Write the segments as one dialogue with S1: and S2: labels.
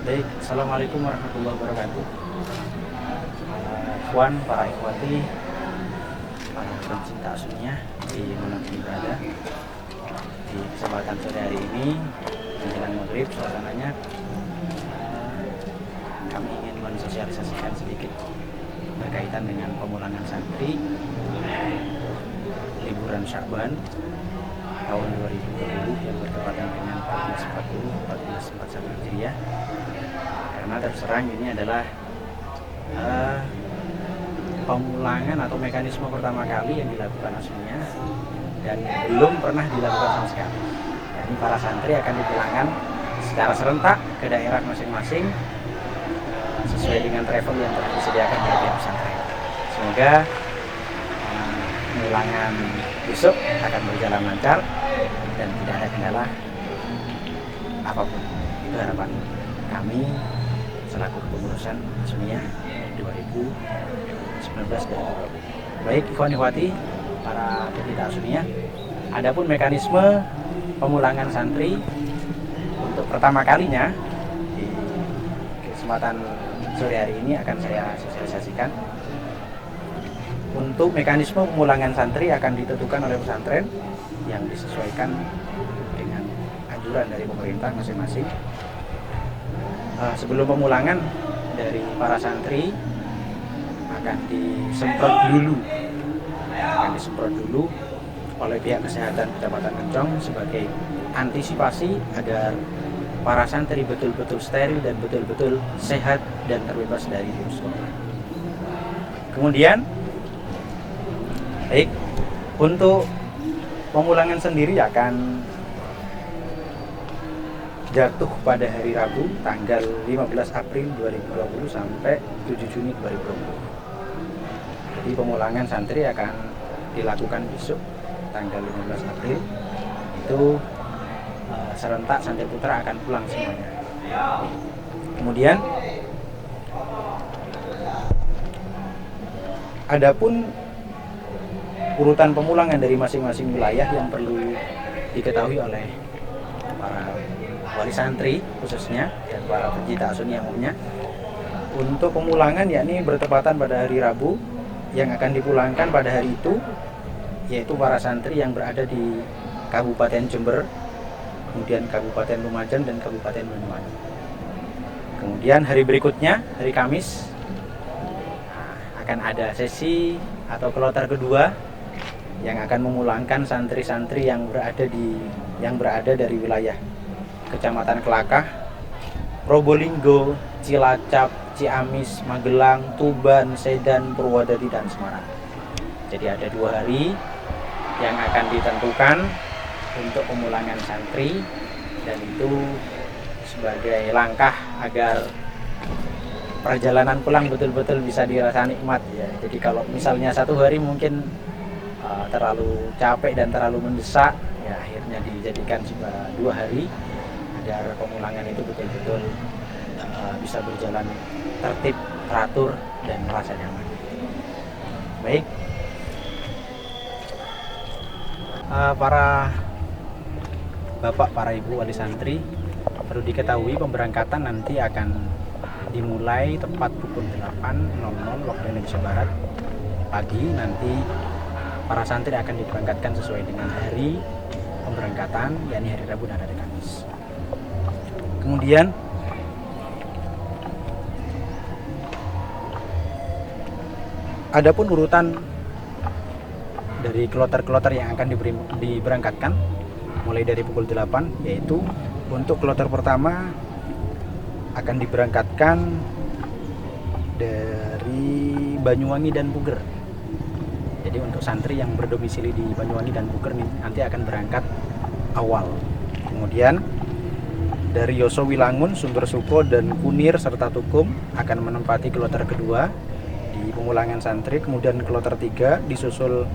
S1: Baik, Assalamualaikum warahmatullahi wabarakatuh. Ikhwan, para ikhwati, para pencinta sunnah di mana berada. Di kesempatan sore hari ini menjelang maghrib, suasananya kami ingin mensosialisasikan sedikit berkaitan dengan pemulangan santri liburan Sya'ban tahun 2020 yang bertepatan dengan 1440-1441 Hijriah. Karena terus terang ini adalah pemulangan atau mekanisme pertama kali yang dilakukan aslinya dan belum pernah dilakukan sama sekali. Jadi para santri akan dipulangkan secara serentak ke daerah masing-masing sesuai dengan travel yang telah disediakan oleh pihak pesantren. Semoga pemulangan besok akan berjalan lancar dan tidak ada kendala apapun. Itu harapan kami selaku kepengurusan Sunnah 2019-2020. Baik ikhwan ikhwati, para pencinta Sunnah, adapun mekanisme pemulangan santri untuk pertama kalinya di kesempatan sore hari ini akan saya sosialisasikan. Untuk mekanisme pemulangan santri akan ditentukan oleh pesantren yang disesuaikan dengan anjuran dari pemerintah masing-masing. Sebelum pemulangan dari para santri akan disemprot dulu oleh pihak kesehatan Kecamatan Kencong sebagai antisipasi agar para santri betul-betul steril dan betul-betul sehat dan terbebas dari virus corona. Kemudian, baik, untuk pemulangan sendiri akan jatuh pada hari Rabu tanggal 15 April 2020 sampai 7 Juni 2020. Jadi pemulangan santri akan dilakukan besok tanggal 15 April. Itu serentak santri putra akan pulang semuanya. Kemudian adapun urutan pemulangan dari masing-masing wilayah yang perlu diketahui oleh para wali santri khususnya dan para pencinta sunnah umumnya. Untuk pemulangan yakni bertepatan pada hari Rabu, yang akan dipulangkan pada hari itu yaitu para santri yang berada di Kabupaten Jember, kemudian Kabupaten Lumajang dan Kabupaten Banyuwangi. Kemudian hari berikutnya, hari Kamis, akan ada sesi atau kloter kedua yang akan memulangkan santri-santri yang berada dari wilayah Kecamatan Kelakah, Probolinggo, Cilacap, Ciamis, Magelang, Tuban, Sedan, Purwodadi, dan Semarang. Jadi ada 2 hari yang akan ditentukan untuk pemulangan santri, dan itu sebagai langkah agar perjalanan pulang betul-betul bisa dirasa nikmat ya. Jadi kalau misalnya 1 hari mungkin terlalu capek dan terlalu mendesak, ya akhirnya dijadikan 2 hari agar pemulangan itu betul-betul bisa berjalan tertib, teratur, dan merasa nyaman. Baik, para bapak, para ibu wali santri, perlu diketahui pemberangkatan nanti akan dimulai tepat pukul 8.00 waktu Indonesia Barat pagi. Nanti para santri akan diberangkatkan sesuai dengan hari pemberangkatan, yakni hari Rabu dan hari Kamis. Kemudian adapun urutan dari kloter-kloter yang akan diberangkatkan mulai dari pukul 8, yaitu untuk kloter pertama akan diberangkatkan dari Banyuwangi dan Puger. Jadi untuk santri yang berdomisili di Banyuwangi dan Puger nanti akan berangkat awal. Kemudian dari Yosowilangun, Sumbersuko, dan Kunir serta Tukum akan menempati kloter kedua di pemulangan santri. Kemudian kloter 3 disusul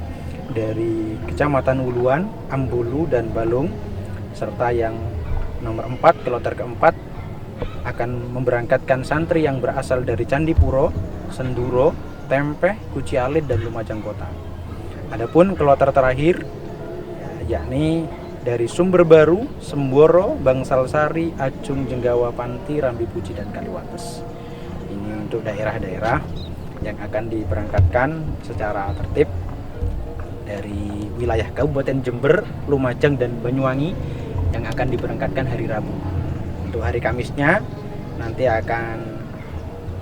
S1: dari Kecamatan Wuluan, Ambulu, dan Balung, serta yang nomor 4, kloter keempat akan memberangkatkan santri yang berasal dari Candipuro, Senduro, Tempeh, Kucialit, dan Lumajang Kota. Adapun kloter terakhir yakni dari Sumber Baru, Semboro, Bangsal Sari, Acung, Jenggawa, Panti, Rambi Puji, dan Kaliwates. Ini untuk daerah-daerah yang akan diberangkatkan secara tertib dari wilayah Kabupaten Jember, Lumajang, dan Banyuwangi yang akan diberangkatkan hari Rabu. Untuk hari Kamisnya nanti akan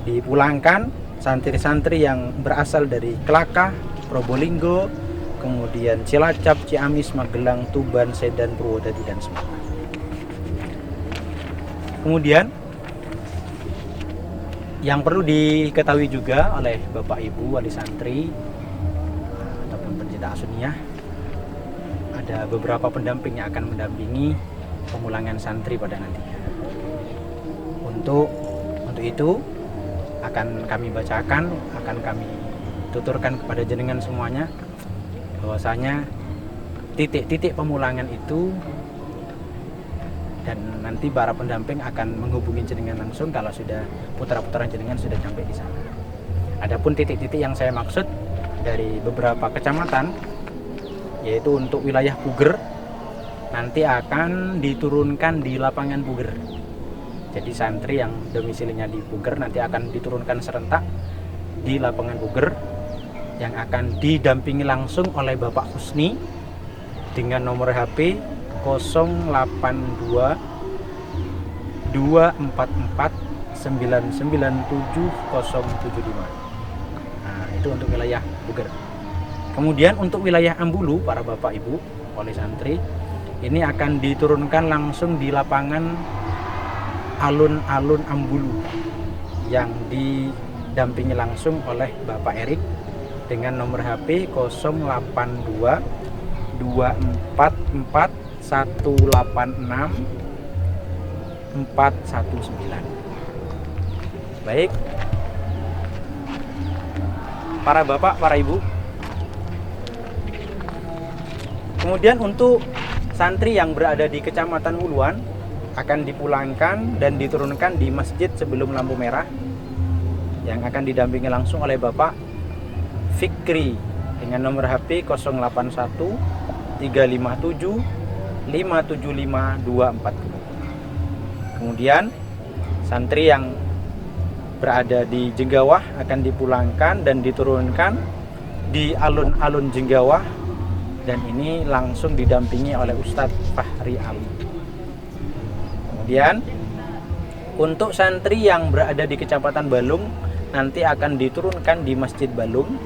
S1: dipulangkan santri-santri yang berasal dari Kelaka, Probolinggo, kemudian Cilacap, Ciamis, Magelang, Tuban, Sedan, Purwodadi, dan Semarang. Kemudian yang perlu diketahui juga oleh Bapak Ibu wali santri ataupun pencinta Asuniyah, ada beberapa pendamping yang akan mendampingi pemulangan santri pada nantinya. Untuk itu akan kami bacakan, akan kami tuturkan kepada jenengan semuanya bahwasanya titik-titik pemulangan itu, dan nanti para pendamping akan menghubungi jenengan langsung kalau sudah putra-putra jenengan sudah sampai di sana. Adapun titik-titik yang saya maksud dari beberapa kecamatan, yaitu untuk wilayah Puger nanti akan diturunkan di lapangan Puger. Jadi santri yang domisilinya di Puger nanti akan diturunkan serentak di lapangan Puger yang akan didampingi langsung oleh Bapak Husni dengan nomor HP 082 244 997 075. Nah, itu untuk wilayah Puger. Kemudian untuk wilayah Ambulu, para Bapak Ibu wali santri, ini akan diturunkan langsung di lapangan alun-alun Ambulu yang didampingi langsung oleh Bapak Erik dengan nomor HP 082 244 186 419. Baik, para bapak, para ibu. Kemudian untuk santri yang berada di Kecamatan Wuluan akan dipulangkan dan diturunkan di masjid sebelum lampu merah yang akan didampingi langsung oleh Bapak Fikri dengan nomor HP 081 357 575 240. Kemudian santri yang berada di Jenggawah akan dipulangkan dan diturunkan di alun-alun Jenggawah, dan ini langsung didampingi oleh Ustadz Fahri Ali. Kemudian untuk santri yang berada di Kecamatan Balung nanti akan diturunkan di Masjid Balung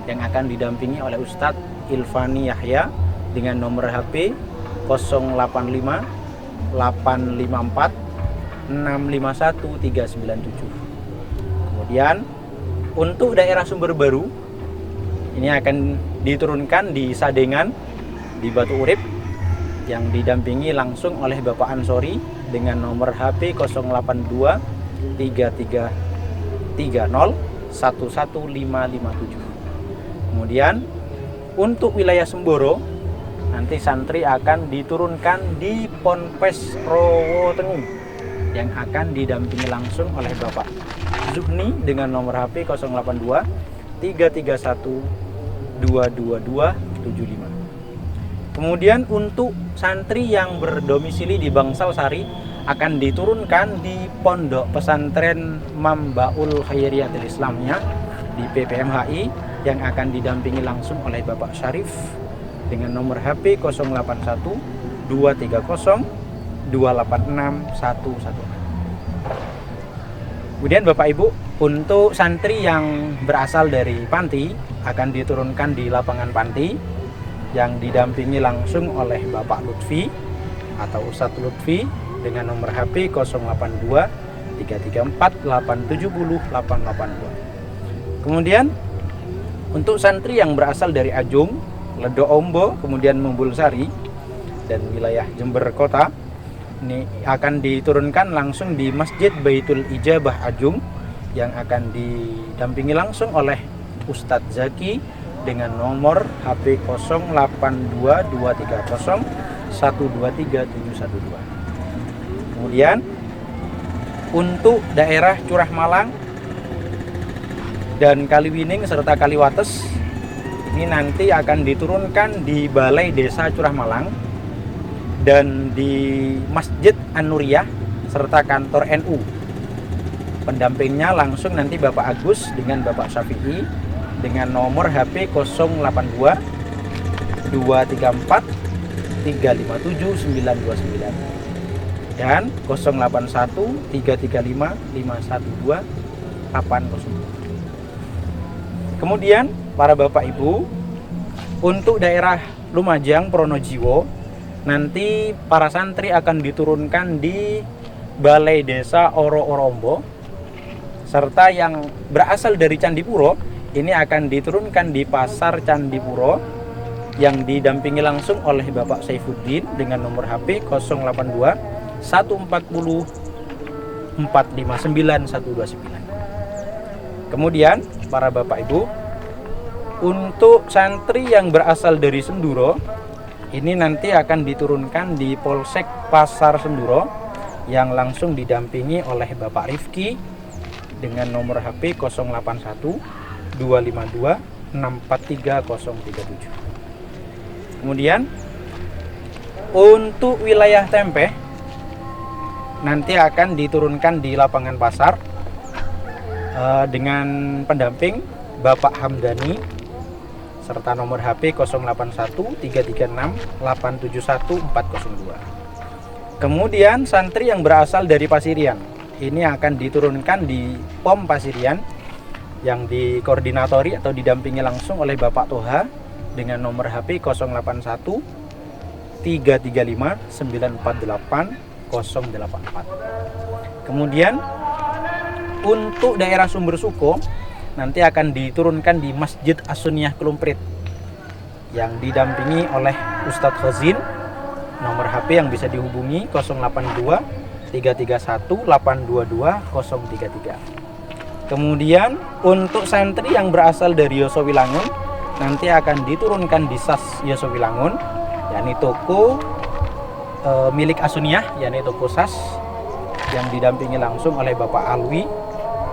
S1: yang akan didampingi oleh Ustadz Ilfani Yahya dengan nomor HP 085 854 651 397. Kemudian untuk daerah Sumber Baru ini akan diturunkan di Sadengan di Batu Urip yang didampingi langsung oleh Bapak Ansori dengan nomor HP 082 3330 11557. Kemudian untuk wilayah Semboro nanti santri akan diturunkan di Ponpes Rowo Tengu yang akan didampingi langsung oleh Bapak Zuhni dengan nomor HP 082 331 22275. Kemudian untuk santri yang berdomisili di Bangsal Sari akan diturunkan di Pondok Pesantren Mambaul Khairiyatil Islamiyah di PPMHI yang akan didampingi langsung oleh Bapak Syarif dengan nomor HP 081 230 286 116. Kemudian Bapak Ibu, untuk santri yang berasal dari Panti akan diturunkan di lapangan Panti yang didampingi langsung oleh Bapak Lutfi atau Ustadz Lutfi dengan nomor HP 082 334 870 882. Kemudian untuk santri yang berasal dari Ajung, Ledo Ombo, kemudian Mumbul Sari dan wilayah Jember Kota, ini akan diturunkan langsung di Masjid Baitul Ijabah Ajung yang akan didampingi langsung oleh Ustadz Zaki dengan nomor HP 082230 123712. Kemudian untuk daerah Curah Malang dan Kaliwining serta Kaliwates ini nanti akan diturunkan di Balai Desa Curah Malang dan di Masjid An-Nuriyah serta kantor NU. Pendampingnya langsung nanti Bapak Agus dengan Bapak Syafi'i dengan nomor HP 082 234 357 929 dan 081 335 512 802. Kemudian para Bapak Ibu, untuk daerah Lumajang Pronojiwo nanti para santri akan diturunkan di Balai Desa Oro-Orombo, serta yang berasal dari Candipuro ini akan diturunkan di Pasar Candipuro yang didampingi langsung oleh Bapak Saifuddin dengan nomor HP 082 140 459 129. Kemudian para Bapak Ibu, untuk santri yang berasal dari Senduro ini nanti akan diturunkan di Polsek Pasar Senduro yang langsung didampingi oleh Bapak Rifki dengan nomor HP 081 252 643 037. Kemudian untuk wilayah Tempeh nanti akan diturunkan di lapangan pasar dengan pendamping Bapak Hamdani serta nomor HP 081 336 871 402. Kemudian santri yang berasal dari Pasirian ini akan diturunkan di POM Pasirian yang dikoordinatori atau didampingi langsung oleh Bapak Toha dengan nomor HP 081 335 948 084. Kemudian untuk daerah Sumber Suko nanti akan diturunkan di Masjid As-Sunniyah Klumprit yang didampingi oleh Ustadz Khazin, nomor HP yang bisa dihubungi 082 331 822 033. Kemudian untuk santri yang berasal dari Yosowilangun nanti akan diturunkan di SAS Yosowilangun, yakni toko milik As-Sunniyah, yakni toko SAS yang didampingi langsung oleh Bapak Alwi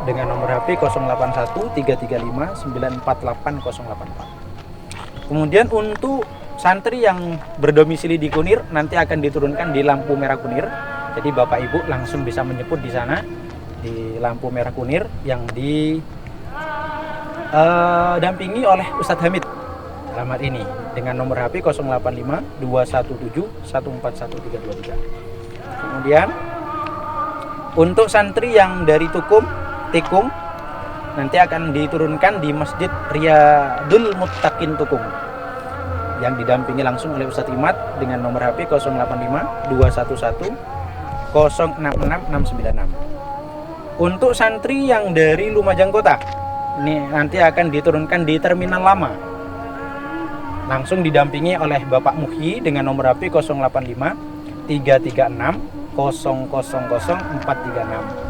S1: dengan nomor HP 081 335 948 084. Kemudian untuk santri yang berdomisili di Kunir nanti akan diturunkan di lampu merah Kunir. Jadi Bapak Ibu langsung bisa menjemput di sana di lampu merah Kunir yang didampingi oleh Ustadz Hamid dalam hal ini dengan nomor HP 085 217 141323. Kemudian untuk santri yang dari Tikung nanti akan diturunkan di Masjid Riyadul Muttaqin Tukung yang didampingi langsung oleh Ustadz Imad dengan nomor HP 085 211 066 696. Untuk santri yang dari Lumajang Kota ini nanti akan diturunkan di Terminal Lama langsung didampingi oleh Bapak Muhyi dengan nomor HP 085 336 000 436.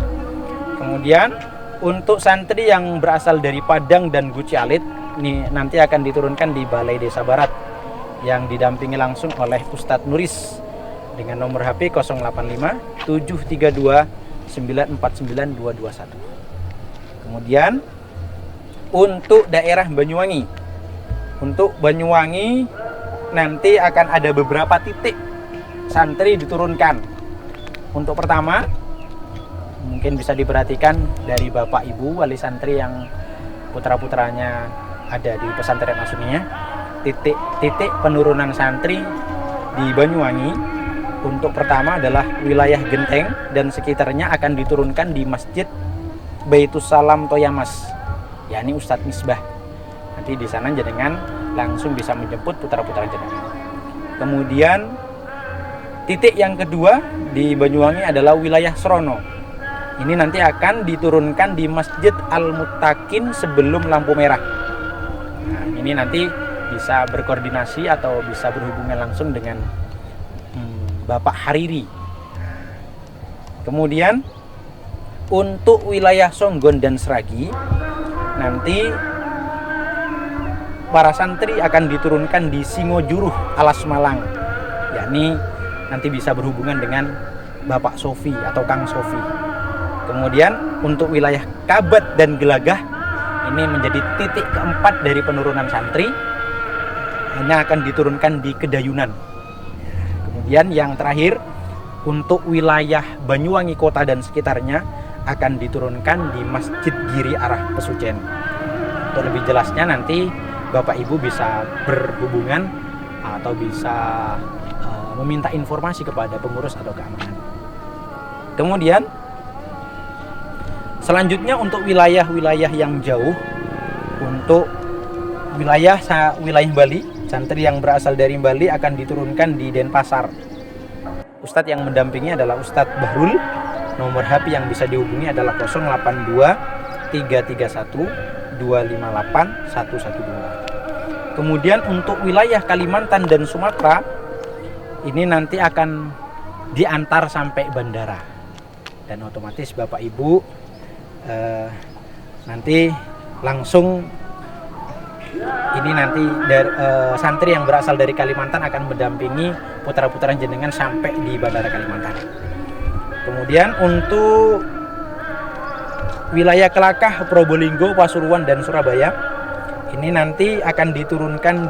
S1: Kemudian untuk santri yang berasal dari Padang dan Guci Alit ini nanti akan diturunkan di Balai Desa Barat yang didampingi langsung oleh Ustadz Nuris dengan nomor HP 085 732 949 221. Kemudian untuk daerah Banyuwangi, nanti akan ada beberapa titik santri diturunkan. Untuk pertama mungkin bisa diperhatikan dari Bapak Ibu wali santri yang putra-putranya ada di pesantren As-Sunniyah, titik penurunan santri di Banyuwangi untuk pertama adalah wilayah Genteng dan sekitarnya akan diturunkan di Masjid Baitus Salam Toyamas, yakni Ustadz Misbah. Nanti di sana jenengan langsung bisa menjemput putra-putra jenengan. Kemudian titik yang kedua di Banyuwangi adalah wilayah Srono. Ini nanti akan diturunkan di Masjid Al-Muttaqin sebelum lampu merah. Nah, ini nanti bisa berkoordinasi atau bisa berhubungan langsung dengan Bapak Hariri. Kemudian untuk wilayah Songgon dan Seragi nanti para santri akan diturunkan di Singojuruh Alas Malang, yakni nanti bisa berhubungan dengan Bapak Sofi atau Kang Sofi. Kemudian untuk wilayah Kabat dan Gelagah ini menjadi titik keempat dari penurunan santri, hanya akan diturunkan di Kedayunan. Kemudian yang terakhir, untuk wilayah Banyuwangi Kota dan sekitarnya akan diturunkan di Masjid Giri Arah Pesucen. Untuk lebih jelasnya nanti Bapak Ibu bisa berhubungan atau bisa meminta informasi kepada pengurus atau keamanan. Kemudian selanjutnya untuk wilayah-wilayah yang jauh, untuk wilayah Bali, santri yang berasal dari Bali akan diturunkan di Denpasar. Ustadz yang mendampingi adalah Ustadz Bahrul. Nomor HP yang bisa dihubungi adalah 082 331 258 112. Kemudian untuk wilayah Kalimantan dan Sumatera, ini nanti akan diantar sampai bandara. Dan otomatis Bapak Ibu nanti langsung santri yang berasal dari Kalimantan akan mendampingi putra-putra jenengan sampai di bandara Kalimantan. Kemudian untuk wilayah Kelakah, Probolinggo, Pasuruan dan Surabaya, ini nanti akan diturunkan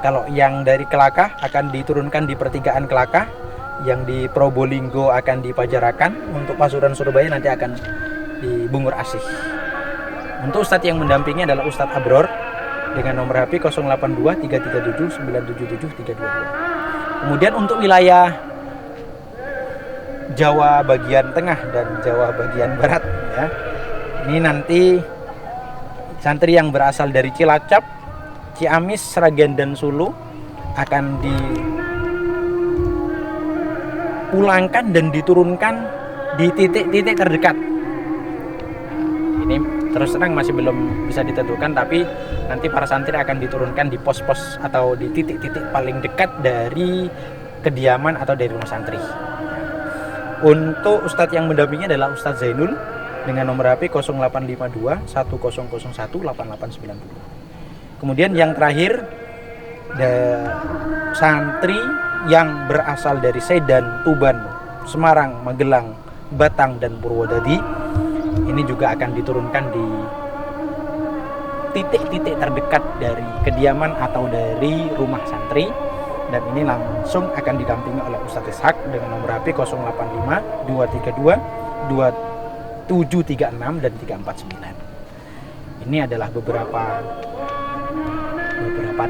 S1: kalau yang dari Kelakah akan diturunkan di pertigaan Kelakah, yang di Probolinggo akan di Pajarakan, untuk Pasuruan Surabaya nanti akan di Bungur Asih. Untuk Ustadz yang mendampingi adalah Ustadz Abror dengan nomor HP 082 337 977 322. Kemudian untuk wilayah Jawa bagian tengah dan Jawa bagian barat, ya, ini nanti santri yang berasal dari Cilacap, Ciamis, Sragen dan Sulu akan dipulangkan dan diturunkan di titik-titik terdekat. Ini terus terang masih belum bisa ditentukan, tapi nanti para santri akan diturunkan di pos-pos atau di titik-titik paling dekat dari kediaman atau dari rumah santri. Untuk Ustadz yang mendampingi adalah Ustadz Zainul dengan nomor HP 0852 1001 8890. Kemudian yang terakhir, santri yang berasal dari Sedan, Tuban, Semarang, Magelang, Batang dan Purwodadi, ini juga akan diturunkan di titik-titik terdekat dari kediaman atau dari rumah santri, dan ini langsung akan didampingi oleh Ustadz Ishak dengan nomor HP 085 232 2736 dan 349. Ini adalah beberapa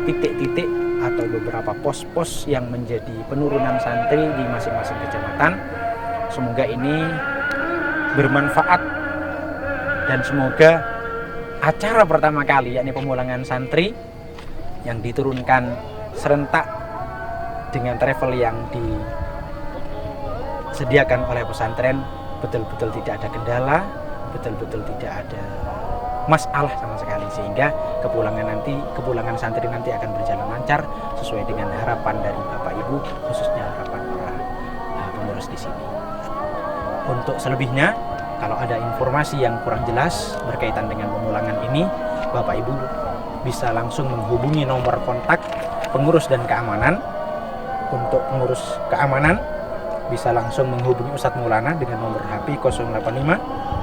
S1: titik-titik atau beberapa pos-pos yang menjadi penurunan santri di masing-masing kecamatan. Semoga ini bermanfaat dan semoga acara pertama kali, yakni pemulangan santri yang diturunkan serentak dengan travel yang disediakan oleh pesantren, betul-betul tidak ada kendala, betul-betul tidak ada masalah sama sekali, sehingga kepulangan santri nanti akan berjalan lancar sesuai dengan harapan dari Bapak Ibu, khususnya harapan para pengurus di sini. Untuk selebihnya, kalau ada informasi yang kurang jelas berkaitan dengan pemulangan ini, Bapak Ibu bisa langsung menghubungi nomor kontak pengurus dan keamanan. Untuk pengurus keamanan bisa langsung menghubungi Ustadz Maulana dengan nomor HP 085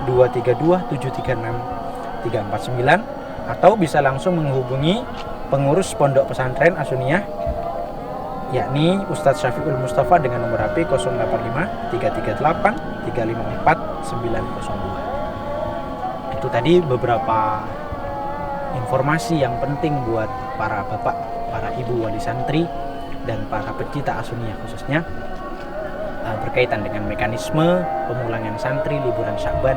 S1: 232 736 349, atau bisa langsung menghubungi pengurus Pondok Pesantren Asuniyah, yakni Ustadz Syafiul Mustafa dengan nomor HP 085 338 354 902. Itu tadi beberapa informasi yang penting buat para bapak, para ibu wali santri dan para pecinta Asuniyah khususnya, berkaitan dengan mekanisme pemulangan santri liburan Sya'ban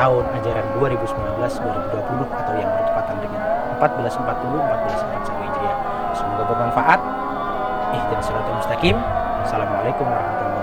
S1: tahun ajaran 2019-2020 atau yang bertepatan dengan 1440-1441 Hijriah. Semoga bermanfaat. Ihdinas siratal mustaqim. Assalamualaikum warahmatullahi wabarakatuh.